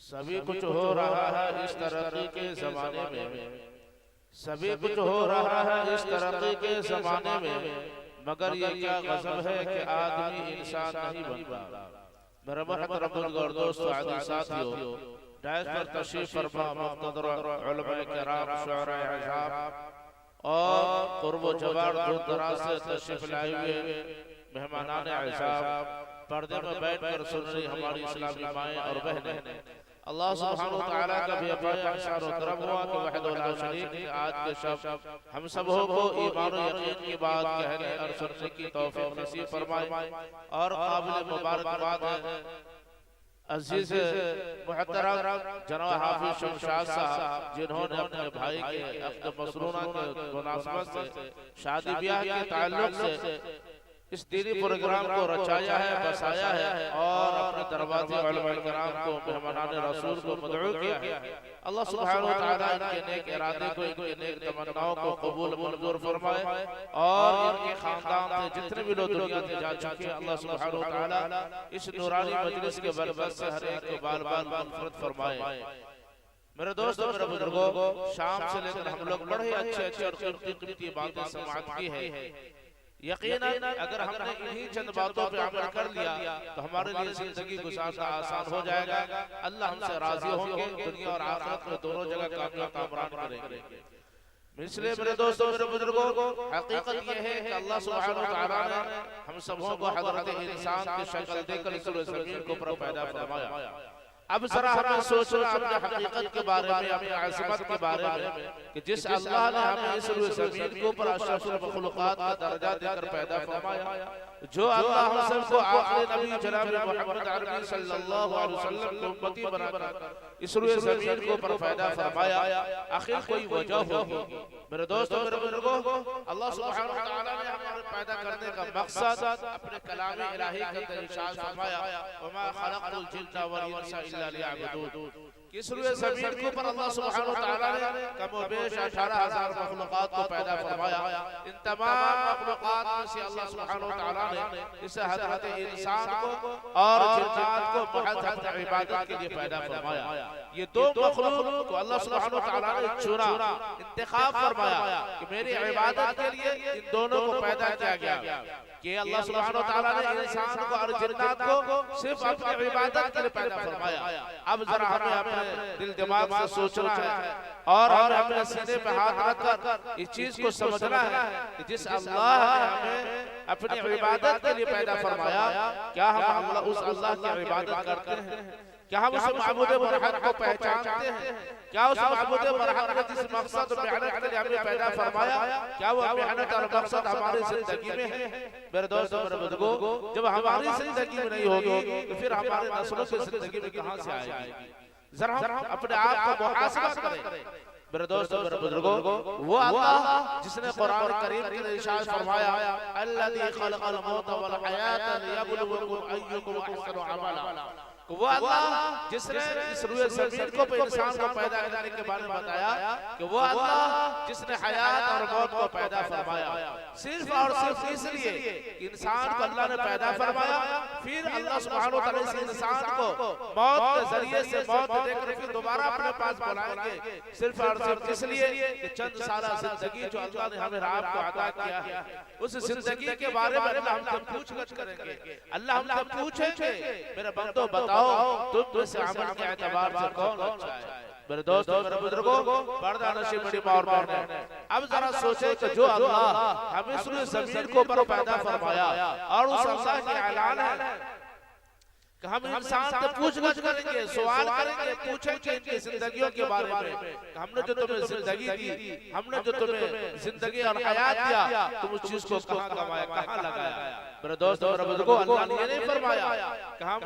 सभी कुछ हो रहा है इस तरक्की के ज़माने में, सभी कुछ हो रहा है इस तरक्की के ज़माने में, मगर ये क्या गज़ब है कि आदमी इंसान नहीं बनता। मेरे मोहतरम दोस्त आदि साथियों, डायस पर तशरीफ फरमा मुक़्तदर उलमा किराम, शुअरा अज़ाब और क़ुर्ब जवार दूर दराज से तशरीफ लाए हुए मेहमानान अज़ाब, पर्दे में बैठकर सुन रही हमारी इस्लामी माएँ और बहनें, अल्लाह सुब्हानहु व तआला का भी अहसान और करम हुआ कि वहदहु ला शरीक ने आज के शब हम सबों को ईमान और यकीन की बात कहने और सुनने की तौफीक नसीब फरमाए। और काबिल मुबारकबाद है अजीज मुहतरम जनाब हाफिज शमशाद साहब, जिन्होंने अपने भाई के अक़द मसरूना के मुनासबत से शादी ब्याह के ताल्लुक से इस दीनी प्रोग्राम को रचाया है, बसाया है और अपने दरवाजे उलमा किराम को, मेहमानान रसूल को मदऊ किया है। अल्लाह सुब्हानहु व तआला इनके नेक इरादे को, इनके नेक तमन्नाओं को कबूल मंजूर फरमाए और इनके खानदान से जितने भी लोग दुनिया से जा चुके हैं, अल्लाह सुब्हानहु व तआला इस नूरानी मजलिस के बरकत से हर एक को बाल बाल मग़फ़िरत फरमाए। मेरे दोस्तों, मेरे बुजुर्गों, शाम से लेकर हम लोग बड़े अच्छे अच्छे और कीमती बातें समाअत की है। यकीनन अगर हमने इन्हीं चंद बातों पे अमल कर लिया तो हमारे लिए जिंदगी गुजारना आसान हो जाएगा। अल्लाह हमसे राजी होंगे, दुनिया और आखिरत में दोनों जगह कामयाब करेंगे। इसलिए मेरे दोस्तों, मेरे बुजुर्गों, हकीकत यह है कि अल्लाह सुब्हानहु व तआला ने हम सबों को हज़रत इंसान की शक्ल देकर इस ज़मीन को पर पैदा फरमाया। अब जरा हमें सोचना अपने हकीकत के बारे में, अपनी अज़मत के बारे में कि जिस अल्लाह ने हमें इस ज़मीन को पर अशरफुल मखलूक़ात का दर्जा देकर पैदा फरमाया, जो अल्लाह हम सबको आखिरी नबी जनाब मुहम्मद अरबी सल्लल्लाहु अलैहि वसल्लम को उम्मती बनाकर इस ज़मीन को पर पैदा फरमाया, आखिर कोई वजह होगी। मेरे दोस्तों, मेरे बुजुर्गों, अल्लाह सुब्हानहु व तआला ने हमारे पैदा करने का मकसद अपने कलाम इलाही के अंदर इरशाद फरमाया, वमा खलक़तुल जिन्ना वल इंसा इल्ला लियअबुदून। किस ज़मीन को पर अल्लाह सुब्हानहु व तआला ने कमोबेश 18,000 मखलूक़ात को पैदा फरमाया। इन तमाम मखलूक़ात में से अल्लाह सुब्हानहु व तआला ने इस हज़रत इंसान को और जिन्नात को महज अपनी इबादत के लिए पैदा फरमाया। ये दो मखलूक को अल्लाह सुब्हानहु व तआला ने चुना, इंतखाब फरमाया कि मेरी इबादत के लिए इन दोनों को पैदा किया गया। कि अल्लाह सुब्हानहु व तआला ने इंसान को और जिन्नात को सिर्फ अपनी इबादत के लिए पैदा फरमाया। अब जरा हमें अपने दिल दिमाग से सोचना है और हमें अपने सीने पे हाथ रखकर इस चीज को समझना है कि जिस अल्लाह ने हमें अपनी इबादत के लिए पैदा फरमाया, क्या हम उस अल्लाह की इबादत करते हैं? क्या हम उस माबूद बरहक को पहचानते हैं? क्या उस माबूद बरहक ने जिस मकसद और मेहनत के लिए हमें पैदा फरमाया, क्या वो मेहनत और मकसद हमारी जिंदगी में है? मेरे दोस्तों, मेरे बुजुर्गों, जब हमारी जिंदगी में नहीं होगी तो फिर हमारे नस्लों की जिंदगी में कहां से आएगी? जरा हम अपने आप को मुहासबा करें मेरे दोस्तों मेरे बुजुर्गों, वो अल्लाह जिसने कुरान करीम में इरशाद फरमाया अल्लज़ी खलक़ल मौत वल हयात लियब्लुवकुम अय्युकुम अहसनु अमला, वो अल्लाह जिसने इस रूए ज़मीन को इंसान को पैदा करने के बारे में बताया कि वो अल्लाह जिसने हयात और मौत को पैदा फरमाया, सिर्फ और सिर्फ इसलिए कि इंसान को अल्लाह ने पैदा फरमाया, फिर अल्लाह सुब्हानहू व तआला इस इंसान को मौत के जरिए से मौत देकर फिर दोबारा अपने पास बुलाएंगे, सिर्फ और सिर्फ इसलिए कि चंद साल जिंदगी जो अल्लाह ने हमें आपको अता किया है, उस जिंदगी के बारे में अल्लाह हमसे पूछताछ करेंगे। अल्लाह हमसे पूछेंगे मेरे बंदो बताओ तुम से अमल के एतबार से कौन अच्छा है। मेरे दोस्तों मेरे बुजुर्गों, पर्दा नशीब बड़ी माँ और बहनें, अब जरा सोचे कि जो अल्लाह हमें इस ज़मीन को पर पैदा फरमाया और उस अल्लाह के ऐलान है कि हम इंसान से पूछताछ करेंगे, सवाल करेंगे, पूछेंगे इनकी जिंदगियों के बारे में, हमने जो तुम्हें जिंदगी दी, हमने जो तुम्हें जिंदगी और हयात दिया, तुम उस चीज को कहाँ कमाया, कहाँ लगाया। मेरे दोस्तों मेरे बुजुर्गों, अल्लाह ने ये नहीं फरमाया कि हम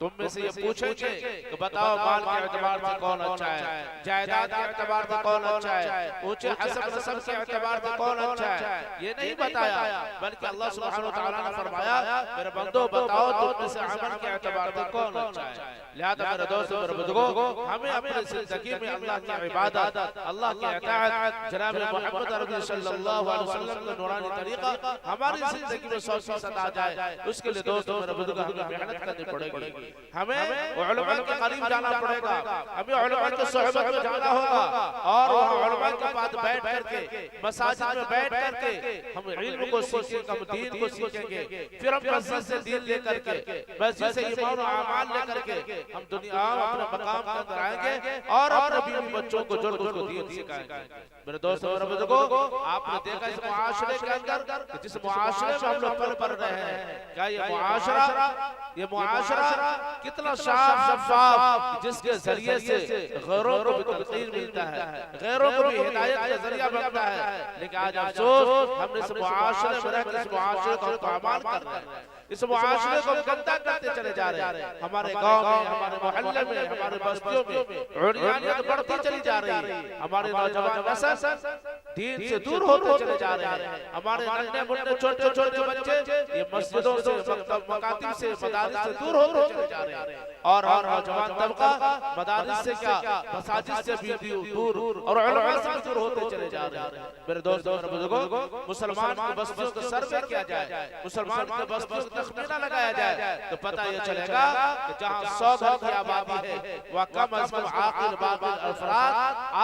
तुम में से ये पूछेंगे कि बताओ माल के एतबार से कौन अच्छा है, जायदाद के एतबार से कौन अच्छा है, ऊंचे हसब नसब के एतबार से कौन अच्छा है, ये नहीं बताया, बल्कि अल्लाह सुब्हानहू व तआला ने फरमाया मेरे बंदो बताओ तुम में से अमल के एतबार से कौन अच्छा है। लिहाजा मेरे दोस्तों मेरे बुजुर्गों, हमें अपनी जिंदगी में अल्लाह की इबादत, अल्लाह की इताअत, जनाब मोहम्मद अरबी सल्लल्लाहु अलैहि वसल्लम का नूरानी तरीका हमारी जिंदगी में 100% आ जाए, उसके लिए दोस्तों मेरे बुजुर्गों हमें मेहनत करनी पड़ेगी, हमें उलमा के करीब जाना पड़ेगा, हमें उलमा की सोहबत में जाना होगा और वहाँ उलमा के पास बैठ करके मसाजिद में बैठ करके हम इल्म को सीखेंगे, हम दीन को सीखेंगे, फिर हम मस्जिद से दीन लेकर के, मस्जिद से ईमान और अमाल लेकर के हम दुनिया अपने मकाम के अंदर आएंगे और अपने बीवी बच्चों को जोड़ उसको दीन सिखाएंगे। मेरे दोस्तों मेरे बुजुर्गों, आपने देखा इस मुआशरे के अंदर जिस मुआशरे में हम लोग पल रहे हैं, क्या ये मुआशरा कितना साफ शफाफ, जिसके जरिए से गैरों को भी तस्कीर मिलता है, गैरों को भी हिदायत का जरिया बनता है। लेकिन आज अफसोस हमने इस मुआशरे में रहकर इस मुआशरे को पामाल कर रहे हैं, इस मुआशरे को गंदा करते चले जा रहे हैं। हमारे गांव में, हमारे मोहल्ले में, हमारे बस्तियों में उर्यानियत बढ़ती चली जा रही है, हमारे नौजवान नस्ल दीन से दूर होते चले जा रहे हैं, हमारे नन्हे मुन्ने छोटे छोटे बच्चे ये मस्जिदों से, मकातिब से, मदारिस से दूर होते चले जा रहे हैं और नौजवान तबका मदारिस से क्या मसाजिद से भी दूर और उलमा से दूर होते चले जा रहे हैं। मेरे दोस्तों मेरे बुजुर्गों, मुसलमान की बस्तियों को सर्वे किया जाए, मुसलमान की बस्तियों को तखमीना लगाया जाए तो पता ये चलेगा कि जहाँ 100 घर की आबादी है वह कम अज कम आखिर बालिग अफराद,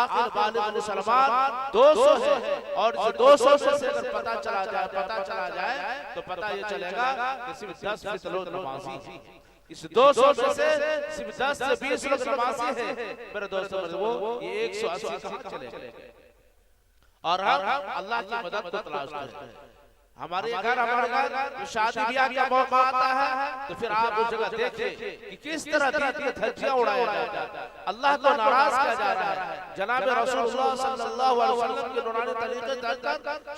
आखिर बालिग मुसलमान 200 है और जो 200 से अगर पता चला जाए तो पता ये चलेगा कि सिर्फ 10 लोग नमाजी, इस 200 में से सिर्फ 10 से 20 लोग नमाजी है। मेरे दोस्तों वो ये 180 कहाँ चले गए और हम अल्लाह की मदद को तलाश करते हैं। हमारे घर शादी ब्याह का मौका आता है तो फिर आप उस जगह देखिए कि किस तरह दीन की धज्जियां उड़ाया जाता है, अल्लाह को नाराज किया जा रहा है। जनाब रसूलुल्लाह सल्लल्लाहु अलैहि वसल्लम के नूरानी तरीके से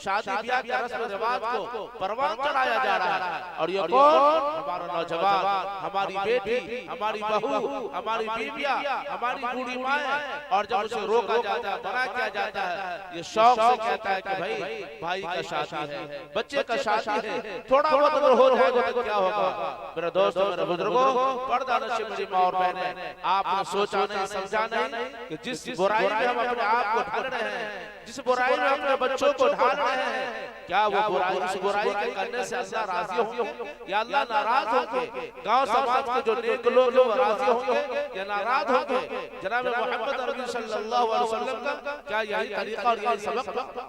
शादी ब्याह के रस्म रिवाज को परवान चढ़ाया जा रहा है और ये कौन? हमारा नौजवान, हमारी बेटी, हमारी बहू, हमारी बीवियां, हमारी बूढ़ी माएं, और जब उसे रोका जाता है, मना किया जाता है, ये शौक से कहता है कि भाई का शादी है, बच्चे का शादी है, थोड़ा बहुत अगर हो जाएगा तो क्या होगा। मेरे दोस्तों मेरे बुजुर्गों, पर्दा नशीब मेरी माँ और बहनें, आपने सोचा नहीं समझा नहीं कि जिस बुराई में हम अपने आप को ढाल रहे हैं, जिस बुराई में अपने बच्चों को ढाल रहे हैं, क्या वो बुराई, उस बुराई के करने से अल्लाह राजी होंगे या अल्लाह नाराज होंगे? गांव समाज के जो नेक लोग वो राजी होंगे या नाराज होंगे? जनाब मोहम्मद अरबी सल्लल्लाहु अलैहि वसल्लम का क्या यही तरीका और यही सबक था?